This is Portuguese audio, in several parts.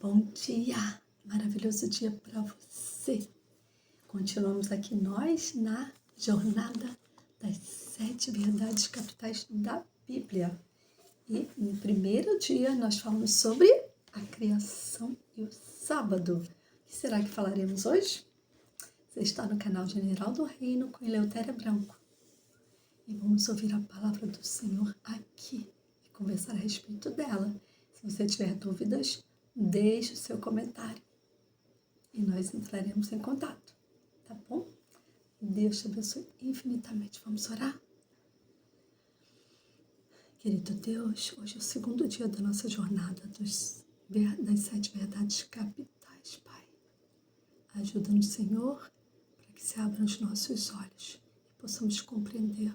Bom dia, maravilhoso dia para você. Continuamos aqui nós na jornada das 7 verdades capitais da Bíblia. E no primeiro dia nós falamos sobre a criação e o sábado. O que será que falaremos hoje? Você está no canal General do Reino com Eleutéria Branco. E vamos ouvir a palavra do Senhor aqui e conversar a respeito dela. Se você tiver dúvidas, deixe o seu comentário e nós entraremos em contato, tá bom? Deus te abençoe infinitamente. Vamos orar? Querido Deus, hoje é o segundo dia da nossa jornada das 7 verdades capitais, Pai. Ajuda-nos, Senhor, para que se abram os nossos olhos e possamos compreender,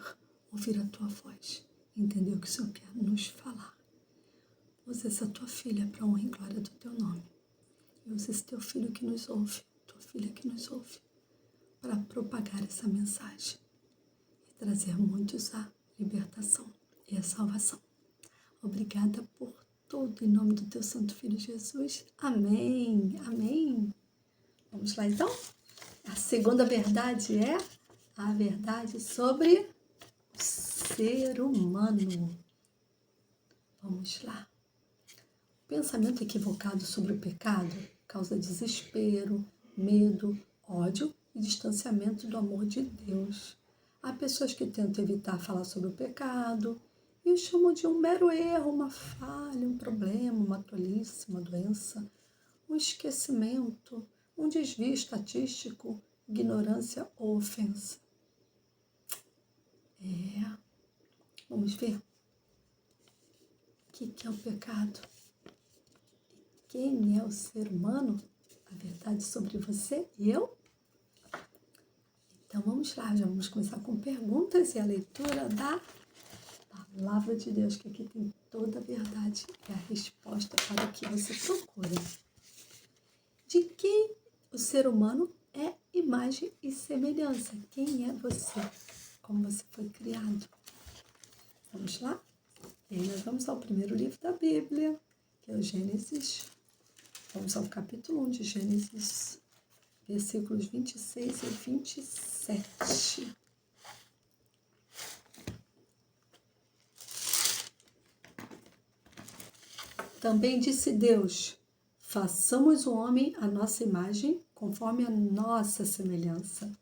ouvir a Tua voz, entender o que o Senhor quer nos falar. Usa essa Tua filha para a honra e glória do Teu nome. E usa esse Teu filho que nos ouve, Tua filha que nos ouve, para propagar essa mensagem e trazer muitos à libertação e à salvação. Obrigada por tudo, em nome do Teu Santo Filho Jesus. Amém, amém. Vamos lá então? A segunda verdade é a verdade sobre o ser humano. Vamos lá. O pensamento equivocado sobre o pecado causa desespero, medo, ódio e distanciamento do amor de Deus. Há pessoas que tentam evitar falar sobre o pecado e o chamam de um mero erro, uma falha, um problema, uma tolice, uma doença, um esquecimento, um desvio estatístico, ignorância ou ofensa. Vamos ver o que é o pecado. Quem é o ser humano? A verdade sobre você e eu? Então vamos lá, já vamos começar com perguntas e a leitura da Palavra de Deus, que aqui tem toda a verdade e a resposta para o que você procura. De quem o ser humano é imagem e semelhança? Quem é você? Como você foi criado? Vamos lá? E aí nós vamos ao primeiro livro da Bíblia, que é o Gênesis. Vamos ao capítulo 1 de Gênesis, versículos 26 e 27. Também disse Deus: façamos o homem à nossa imagem, conforme a nossa semelhança.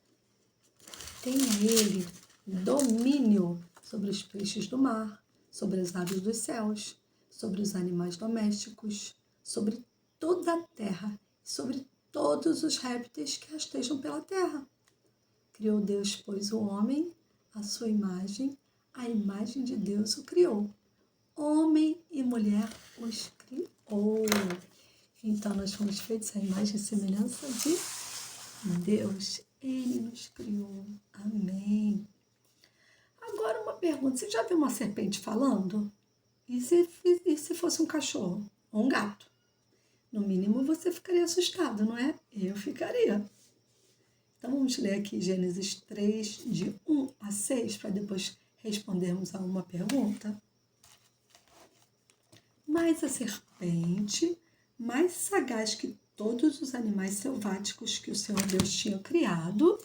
Tenha ele domínio sobre os peixes do mar, sobre as aves dos céus, sobre os animais domésticos, sobre toda a terra, sobre todos os répteis que rastejam pela terra. Criou Deus, pois, o homem, à sua imagem, a imagem de Deus o criou. Homem e mulher os criou. Então, nós fomos feitos à imagem e semelhança de Deus. Ele nos criou. Amém. Agora, uma pergunta. Você já viu uma serpente falando? E se fosse um cachorro ou um gato? No mínimo, você ficaria assustado, não é? Eu ficaria. Então, vamos ler aqui Gênesis 3, de 1 a 6, para depois respondermos a uma pergunta. Mas a serpente, mais sagaz que todos os animais selváticos que o Senhor Deus tinha criado,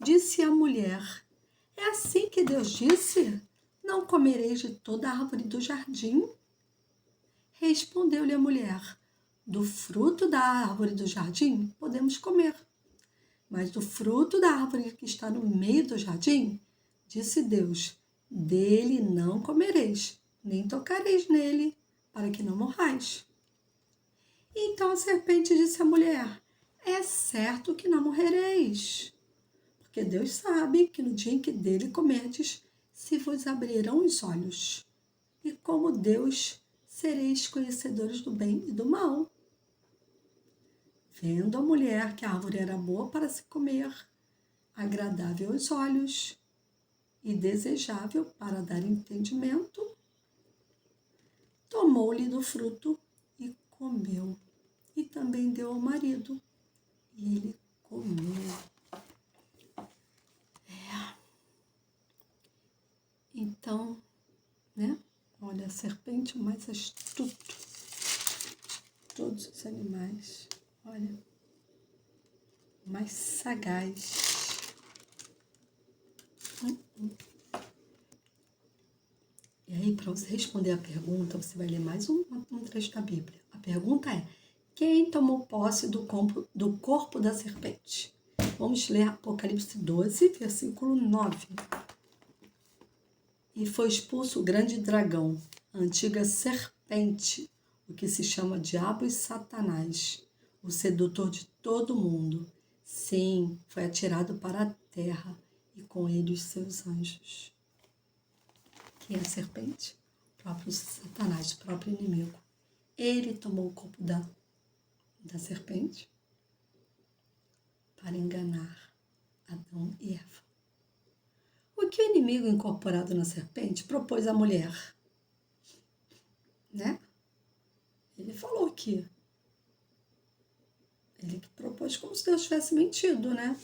disse à mulher: é assim que Deus disse? Não comereis de toda a árvore do jardim? Respondeu-lhe a mulher: do fruto da árvore do jardim podemos comer, mas do fruto da árvore que está no meio do jardim, disse Deus: dele não comereis, nem tocareis nele, para que não morrais. Então a serpente disse à mulher: é certo que não morrereis, porque Deus sabe que no dia em que dele comerdes, se vos abrirão os olhos, e como Deus sereis conhecedores do bem e do mal. Vendo a mulher que a árvore era boa para se comer, agradável aos olhos e desejável para dar entendimento, tomou-lhe do fruto e comeu. E também deu ao marido, e ele comeu. Então, olha, a serpente mais astuto todos os animais. Olha, mais sagaz. E aí, para você responder a pergunta, você vai ler mais um trecho da Bíblia. A pergunta é: quem tomou posse do corpo da serpente? Vamos ler Apocalipse 12, versículo 9. E foi expulso o grande dragão, a antiga serpente, o que se chama Diabo e Satanás, o sedutor de todo mundo. Sim, foi atirado para a terra e com ele os seus anjos. Quem é a serpente? O próprio Satanás, o próprio inimigo. Ele tomou o corpo da serpente para enganar Adão e Eva. O que o inimigo incorporado na serpente propôs à mulher? Né? Ele falou que ele propôs como se Deus tivesse mentido, né?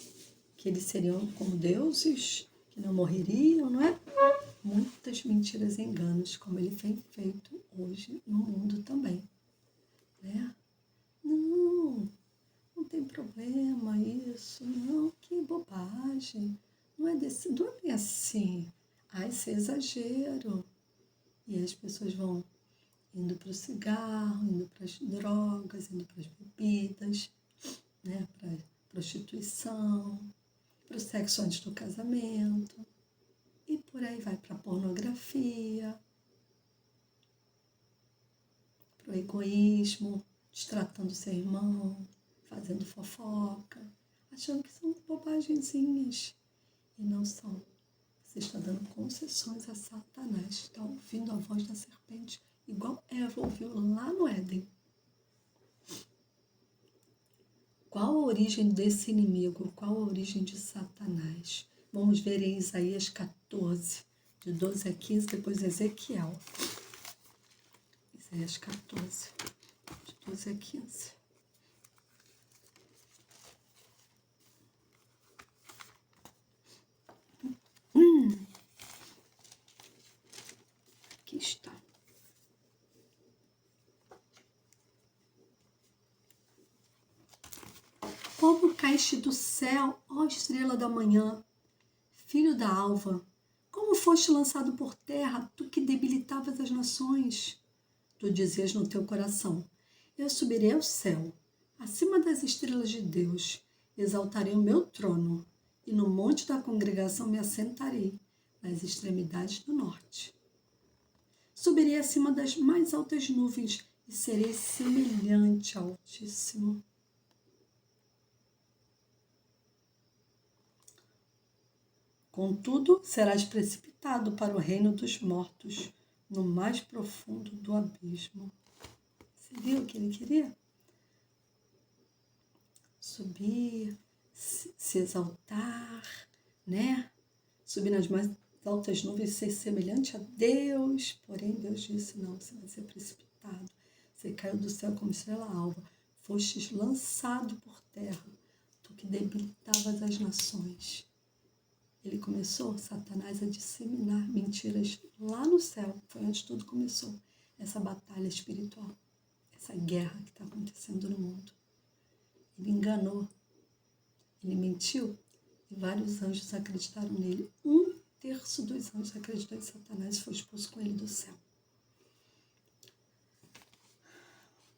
Que eles seriam como deuses, que não morreriam, não é? Muitas mentiras e enganos, como ele tem feito hoje no mundo também, né? Não tem problema isso, não, que bobagem, não é bem assim, esse exagero. E as pessoas vão indo para o cigarro, indo para as drogas, indo para as bebidas, né, para a prostituição, para o sexo antes do casamento, e por aí vai para a pornografia, para o egoísmo, destratando seu irmão, fazendo fofoca, achando que são bobagenzinhas, e não são. Você está dando concessões a Satanás, está ouvindo a voz da serpente, igual Eva ouviu lá no Éden. Qual a origem desse inimigo? Qual a origem de Satanás? Vamos ver em Isaías 14, de 12 a 15, depois Ezequiel. Isaías 14, de 12 a 15. Aqui está. Como caíste do céu, ó estrela da manhã, filho da alva? Como foste lançado por terra, tu que debilitavas as nações? Tu dizias no teu coração: eu subirei ao céu, acima das estrelas de Deus, exaltarei o meu trono, e no monte da congregação me assentarei, nas extremidades do norte. Subirei acima das mais altas nuvens e serei semelhante ao Altíssimo. Contudo, serás precipitado para o reino dos mortos, no mais profundo do abismo. Você viu o que ele queria? Subir, se exaltar, né? Subir nas mais altas nuvens, ser semelhante a Deus. Porém, Deus disse, não, você vai ser precipitado. Você caiu do céu como estrela alva. Fostes lançado por terra, tu que debilitavas as nações. Ele começou, Satanás, a disseminar mentiras lá no céu. Foi onde tudo começou. Essa batalha espiritual, essa guerra que está acontecendo no mundo. Ele enganou, ele mentiu e vários anjos acreditaram nele. 1/3 dos anjos acreditou em Satanás e foi expulso com ele do céu.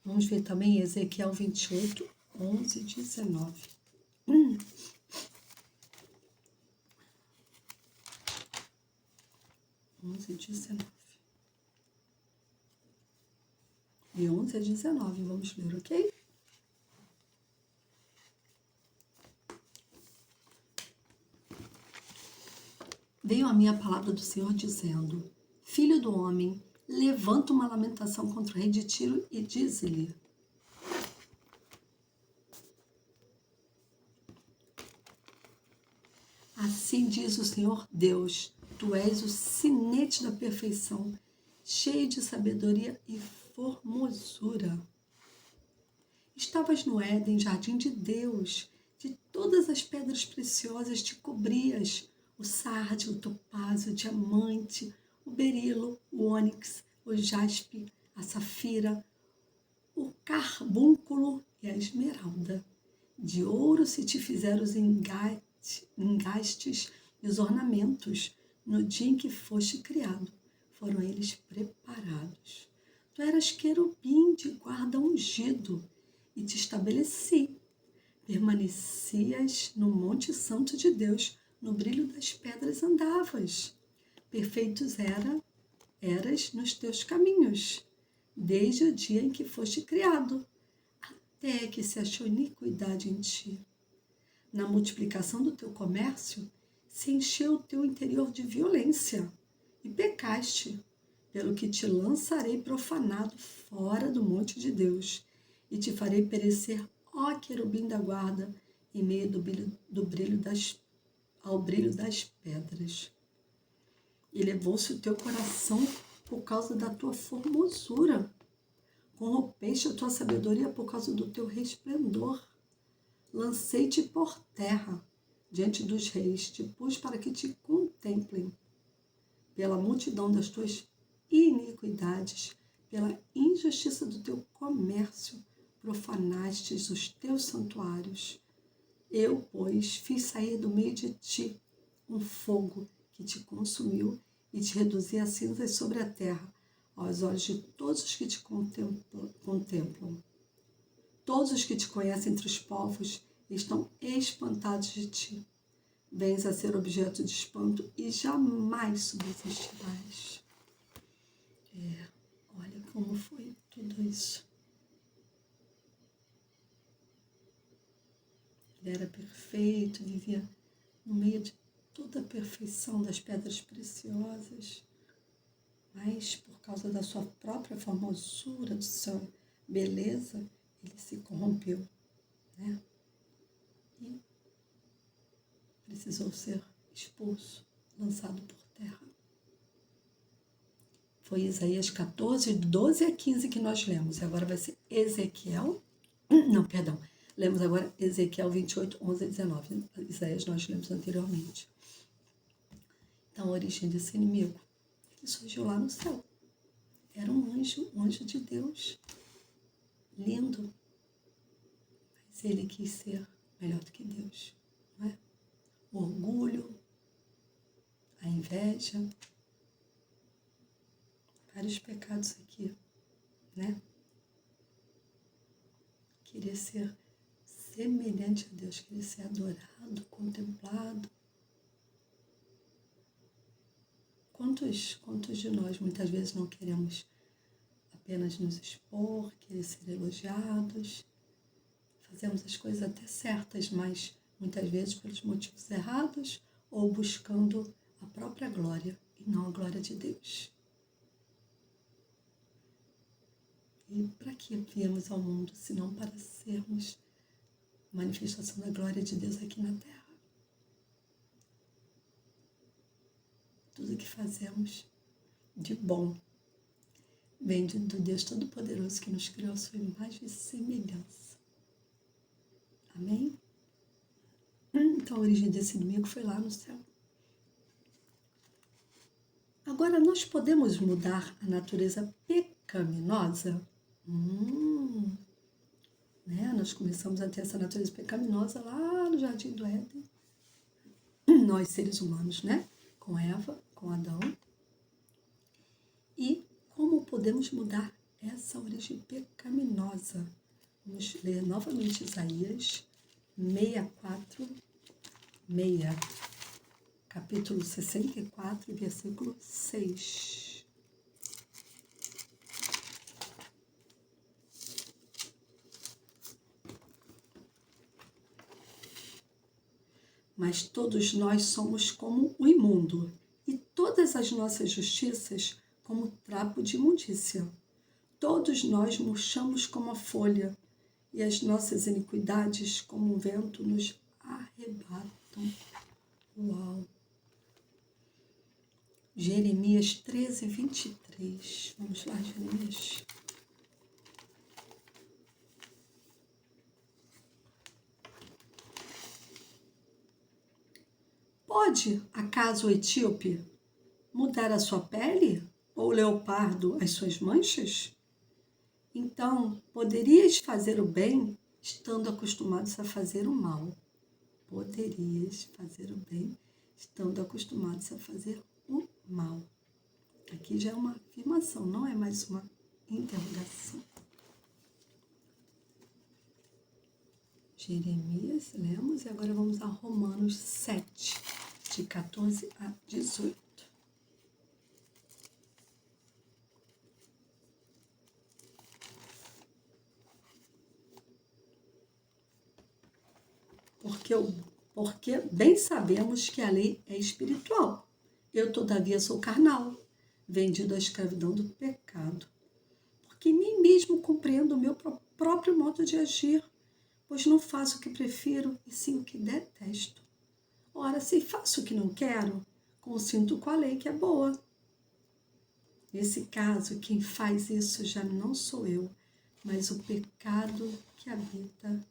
Vamos ver também Ezequiel 28, 11 e 19. 11 e 19. De 11 a 19, vamos ler, ok? Veio a mim a palavra do Senhor dizendo: Filho do homem, levanta uma lamentação contra o rei de Tiro e dize-lhe: assim diz o Senhor Deus, tu és o sinete da perfeição, cheio de sabedoria e formosura. Estavas no Éden, jardim de Deus, de todas as pedras preciosas te cobrias, o sarde, o topázio, o diamante, o berilo, o ônix, o jaspe, a safira, o carbúnculo e a esmeralda. De ouro se te fizeram os engastes e os ornamentos no dia em que foste criado. Foram eles preparados. Tu eras querubim de guarda ungido e te estabeleci. Permanecias no Monte Santo de Deus, no brilho das pedras andavas. Perfeitos eras nos teus caminhos, desde o dia em que foste criado, até que se achou iniquidade em ti. Na multiplicação do teu comércio, se encheu o teu interior de violência, e pecaste, pelo que te lançarei profanado fora do monte de Deus, e te farei perecer, ó querubim da guarda, em meio ao brilho das pedras. Elevou-se o teu coração por causa da tua formosura. Corrompeste a tua sabedoria por causa do teu resplendor. Lancei-te por terra diante dos reis, te pus para que te contemplem. Pela multidão das tuas iniquidades, pela injustiça do teu comércio, profanastes os teus santuários. Eu, pois, fiz sair do meio de ti um fogo que te consumiu e te reduzi a cinzas sobre a terra, aos olhos de todos os que te contemplam. Todos os que te conhecem entre os povos estão espantados de ti. Vens a ser objeto de espanto e jamais subsistirás. Olha como foi tudo isso. Ele era perfeito, vivia no meio de toda a perfeição das pedras preciosas, mas por causa da sua própria formosura, de sua beleza, ele se corrompeu, né? E precisou ser expulso, lançado por terra. Foi Isaías 14, 12 a 15 que nós lemos. E agora vai ser Ezequiel. Não, perdão. Lemos agora Ezequiel 28, 11 a 19. Isaías nós lemos anteriormente. Então, a origem desse inimigo, ele surgiu lá no céu. Era um anjo de Deus. Lindo. Mas ele quis ser melhor do que Deus, não é? O orgulho, a inveja, vários pecados aqui, né? Queria ser semelhante a Deus, queria ser adorado, contemplado. Quantos de nós muitas vezes não queremos apenas nos expor, querer ser elogiados? Fazemos as coisas até certas, mas muitas vezes pelos motivos errados ou buscando a própria glória e não a glória de Deus. E para que viemos ao mundo, se não para sermos manifestação da glória de Deus aqui na terra? Tudo que fazemos de bom vem do Deus Todo-Poderoso que nos criou a sua imagem e semelhança. Amém? Então a origem desse inimigo foi lá no céu. Agora, nós podemos mudar a natureza pecaminosa? Né? Nós começamos a ter essa natureza pecaminosa lá no Jardim do Éden. Nós, seres humanos, né? Com Eva, com Adão. E como podemos mudar essa origem pecaminosa? Vamos ler novamente Isaías 6, capítulo 64, versículo 6. Mas todos nós somos como o imundo, e todas as nossas justiças como trapo de imundícia. Todos nós murchamos como a folha, e as nossas iniquidades como um vento nos arrebatam. Uau! Jeremias 13, 23. Vamos lá, Jeremias. Pode, acaso, o etíope mudar a sua pele? Ou o leopardo as suas manchas? Então, poderias fazer o bem estando acostumados a fazer o mal. Poderias fazer o bem estando acostumados a fazer o mal. Aqui já é uma afirmação, não é mais uma interrogação. Jeremias, lemos, e agora vamos a Romanos 7, de 14 a 18. Porque bem sabemos que a lei é espiritual. Eu, todavia, sou carnal, vendido à escravidão do pecado. Porque nem mesmo compreendo o meu próprio modo de agir, pois não faço o que prefiro, e sim o que detesto. Ora, se faço o que não quero, consinto com a lei que é boa. Nesse caso, quem faz isso já não sou eu, mas o pecado que habita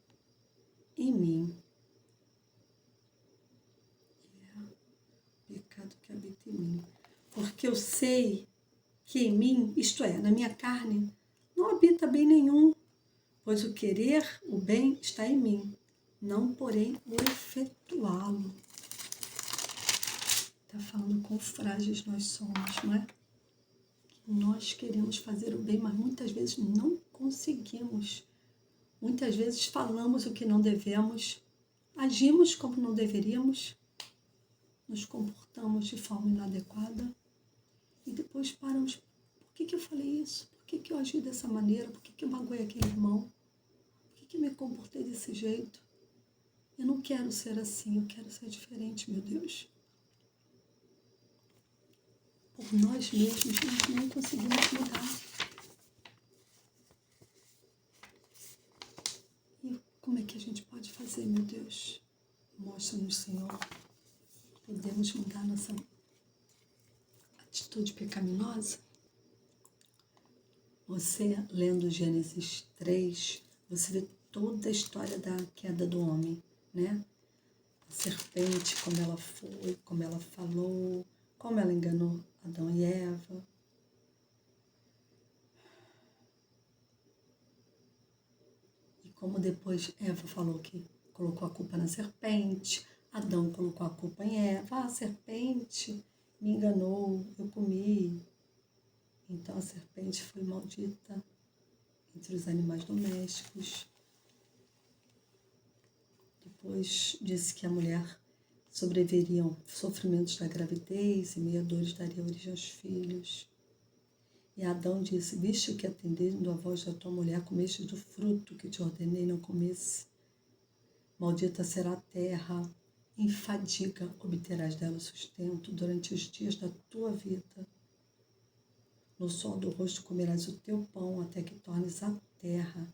em mim. Pecado que habita em mim. Porque eu sei que em mim, isto é, na minha carne, não habita bem nenhum, pois o querer o bem está em mim, não porém o efetuá-lo. Está falando quão frágeis nós somos, não é? Nós queremos fazer o bem, mas muitas vezes não conseguimos. Muitas vezes falamos o que não devemos, agimos como não deveríamos, nos comportamos de forma inadequada e depois paramos. Por que eu falei isso? Por que eu agi dessa maneira? Por que eu magoei aquele irmão? Por que eu me comportei desse jeito? Eu não quero ser assim, eu quero ser diferente, meu Deus. Por nós mesmos, nós não conseguimos mudar. E como é que a gente pode fazer, meu Deus? Mostra-nos, Senhor. Podemos mudar nossa atitude pecaminosa? Você, lendo Gênesis 3, você vê toda a história da queda do homem, né? A serpente, como ela foi, como ela falou, como ela enganou Adão e Eva. E como depois Eva falou que colocou a culpa na serpente, Adão colocou a culpa em Eva. A serpente me enganou, eu comi. Então a serpente foi maldita entre os animais domésticos. Depois disse que a mulher sobreviveriam sofrimentos da gravidez e meia dores daria origem aos filhos. E Adão disse, visto que atendendo a voz da tua mulher, comeste do fruto que te ordenei não comesse. Maldita será a terra, em fadiga obterás dela o sustento durante os dias da tua vida. No sol do rosto comerás o teu pão até que tornes a terra,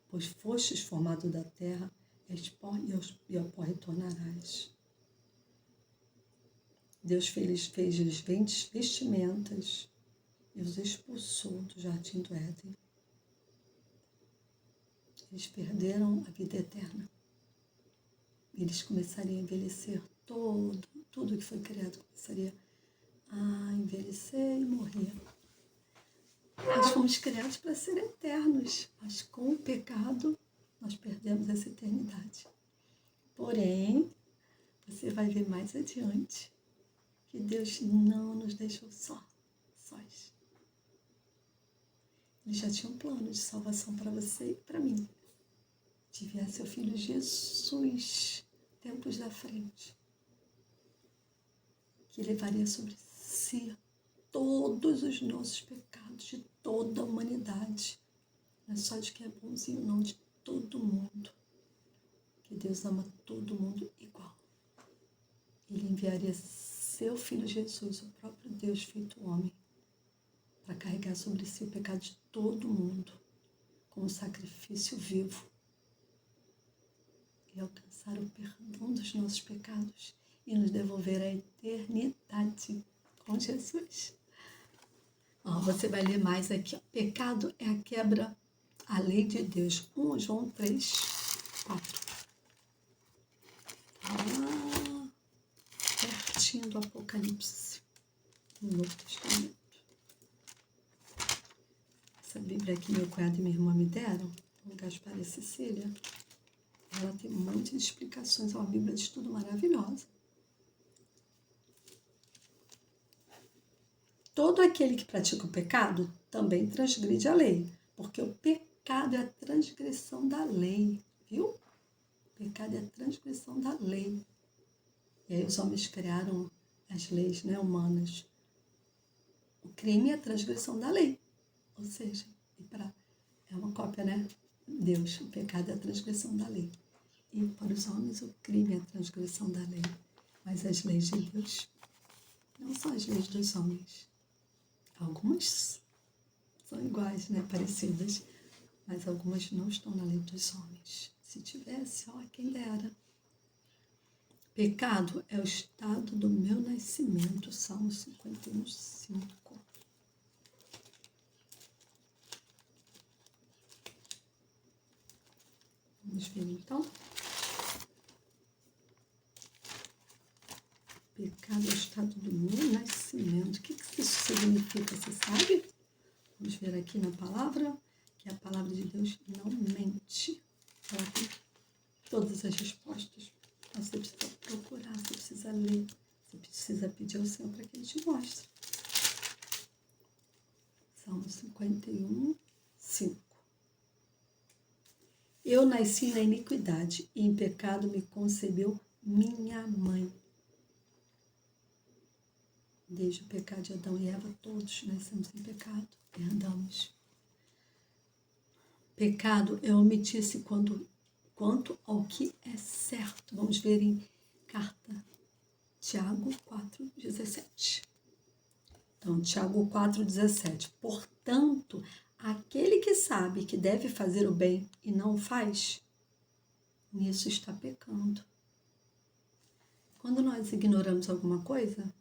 pois fostes formado da terra, és pó e ao pó retornarás. Deus fez vestimentas e os expulsou do jardim do Éden. Eles perderam a vida eterna. Eles começariam a envelhecer tudo que foi criado começaria a envelhecer e morrer. Nós fomos criados para ser eternos, mas com o pecado nós perdemos essa eternidade. Porém, você vai ver mais adiante que Deus não nos deixou sós. Ele já tinha um plano de salvação para você e para mim. De enviar seu Filho Jesus, tempos da frente, que levaria sobre si todos os nossos pecados de toda a humanidade. Não é só de quem é bonzinho, não, de todo mundo. Que Deus ama todo mundo igual. Ele enviaria seu Filho Jesus, o próprio Deus feito homem, para carregar sobre si o pecado de todo mundo, como sacrifício vivo, e alcançar o perdão dos nossos pecados e nos devolver a eternidade com Jesus. Você vai ler mais aqui. Pecado é a quebra à lei de Deus. 1 João 3, 4. Pertinho do Apocalipse, no Novo Testamento. Essa Bíblia que meu cunhado e minha irmã me deram, o Gaspar e a Cecília, ela tem um monte de explicações, é uma Bíblia de estudo maravilhosa. Todo aquele que pratica o pecado também transgride a lei, porque o pecado é a transgressão da lei, viu? O pecado é a transgressão da lei. E aí os homens criaram as leis, né, humanas. O crime é a transgressão da lei, ou seja, é uma cópia, né? Deus, o pecado é a transgressão da lei. E para os homens o crime é a transgressão da lei. Mas as leis de Deus não são as leis dos homens. Algumas são iguais, né? Parecidas, mas algumas não estão na lei dos homens. Se tivesse, ó, quem dera. Pecado é o estado do meu nascimento, Salmo 51, 5. Vamos ver então. Pecado é o estado do meu nascimento. O que isso significa, você sabe? Vamos ver aqui na palavra, que a palavra de Deus não mente. Ela tem todas as respostas. Então você precisa procurar, você precisa ler, você precisa pedir ao Senhor para que Ele te mostre. Salmo 51, 5. Eu nasci na iniquidade e em pecado me concebeu minha mãe. Desde o pecado de Adão e Eva, todos nascemos em pecado e herdamos. Pecado é omitir-se quanto ao que é certo. Vamos ver em carta Tiago 4,17. Então, Tiago 4,17. Portanto, aquele que sabe que deve fazer o bem e não o faz, nisso está pecando. Quando nós ignoramos alguma coisa,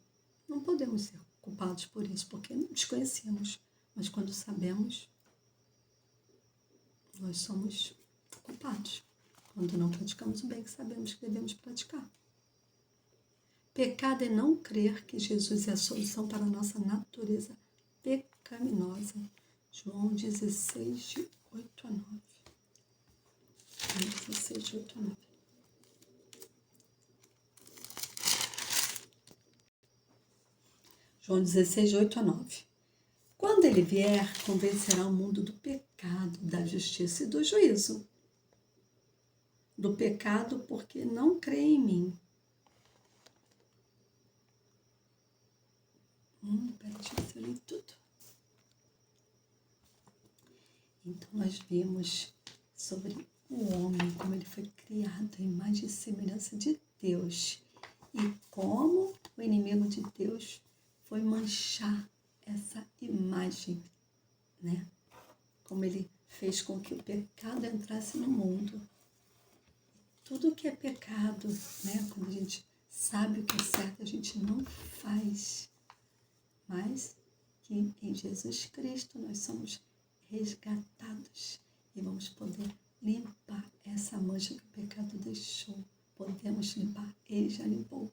não podemos ser culpados por isso, porque desconhecemos. Mas quando sabemos, nós somos culpados. Quando não praticamos o bem que sabemos que devemos praticar. Pecado é não crer que Jesus é a solução para a nossa natureza pecaminosa. João 16, de 8 a 9. João 16, de 8 a 9. João 16, de 8 a 9. Quando ele vier, convencerá o mundo do pecado, da justiça e do juízo. Do pecado porque não crê em mim. Peraí, deixa eu ver se eu li tudo. Então, nós vimos sobre o homem, como ele foi criado à imagem e semelhança de Deus. E como o inimigo de Deus foi manchar essa imagem, né? Como ele fez com que o pecado entrasse no mundo. Tudo que é pecado, né? Quando a gente sabe o que é certo, a gente não faz. Mas que em Jesus Cristo nós somos resgatados e vamos poder limpar essa mancha que o pecado deixou. Podemos limpar, Ele já limpou.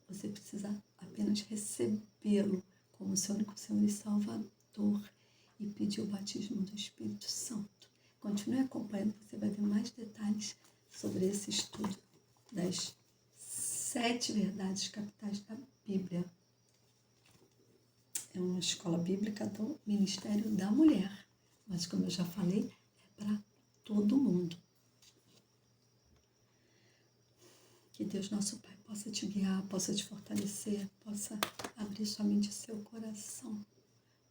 Você precisa apenas recebê-lo como seu único Senhor e Salvador e pedir o batismo do Espírito Santo. Continue acompanhando, você vai ver mais detalhes sobre esse estudo das 7 verdades capitais da Bíblia. É uma escola bíblica do Ministério da Mulher, mas como eu já falei, é para todo mundo. Que Deus nosso Pai possa te guiar, possa te fortalecer, possa abrir sua mente e seu coração,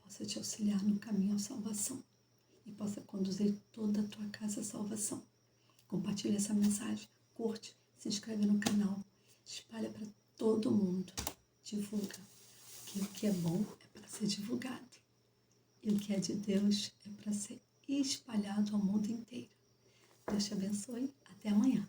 possa te auxiliar no caminho à salvação e possa conduzir toda a tua casa à salvação. Compartilhe essa mensagem, curte, se inscreve no canal, espalha para todo mundo, divulga, que o que é bom é para ser divulgado e o que é de Deus é para ser espalhado ao mundo inteiro. Deus te abençoe, até amanhã.